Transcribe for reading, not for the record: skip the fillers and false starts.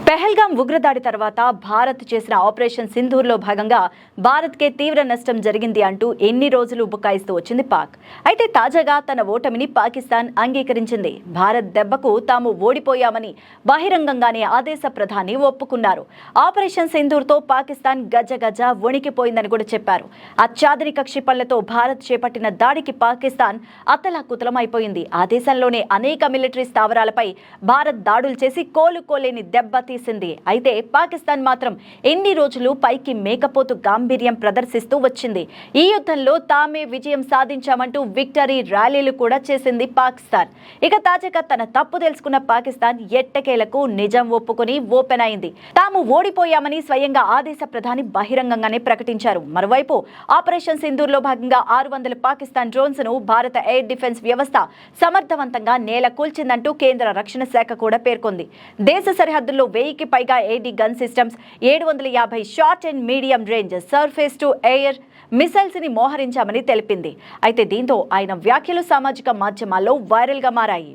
పెహల్గాం ఉగ్రదాడి తర్వాత భారత్ చేసిన ఆపరేషన్ సింధూర్లో భాగంగా భారత్కే తీవ్ర నష్టం జరిగింది అంటూ ఎన్ని రోజులు బుకాయిస్తూ వచ్చింది పాక్. అయితే తాజాగా తన ఓటమిని పాకిస్తాన్ అంగీకరించింది. భారత్ దెబ్బకు తాము ఓడిపోయామని బహిరంగంగానే ఆ దేశ ప్రధాని ఒప్పుకున్నారు. ఆపరేషన్ సింధూర్తో పాకిస్తాన్ గజగజ వణికిపోయిందని కూడా చెప్పారు. అత్యాధునిక క్షిపణులతో భారత్ చేపట్టిన దాడికి పాకిస్తాన్ అతలాకుతలమైపోయింది. ఆ దేశంలోనే అనేక మిలిటరీ స్థావరాలపై భారత్ దాడులు చేసి కోలుకోలేని దెబ్బ తీసింది. అయితే పాకిస్తాన్ మాత్రం ఎన్ని రోజులు పైకి మేకపోతు గాంభీర్యం ప్రదర్శిస్తూ వచ్చింది. ఈ యుద్ధంలో తామే విజయం సాధించామంటూ విక్టరీ ర్యాలీలు కూడా చేసింది పాకిస్తాన్. ఇక తాజాగా తన తప్పు తెలుసుకున్న పాకిస్తాన్ ఎట్టకేలకు నిజం ఒప్పుకొని ఓపెన్ అయింది. తాము ఓడిపోయామని స్వయంగా ఆ దేశ ప్రధాని బహిరంగంగానే ప్రకటించారు. మరోవైపు ఆపరేషన్ సింధూర్లో భాగంగా 600 పాకిస్తాన్ డ్రోన్స్ ను భారత ఎయిర్ డిఫెన్స్ వ్యవస్థ సమర్థవంతంగా నేల కూల్చిందంటూ కేంద్ర రక్షణ శాఖ కూడా పేర్కొంది. దేశ సరిహద్దుల్లో 1000కి పైగా AD gun systems, 750 short and medium range surface to air missiles ని మోహరించామని తెలిపింది. అయితే దీంతో ఆయన వ్యాఖ్యలు సామాజిక మాధ్యమాల్లో వైరల్ గా మారాయి.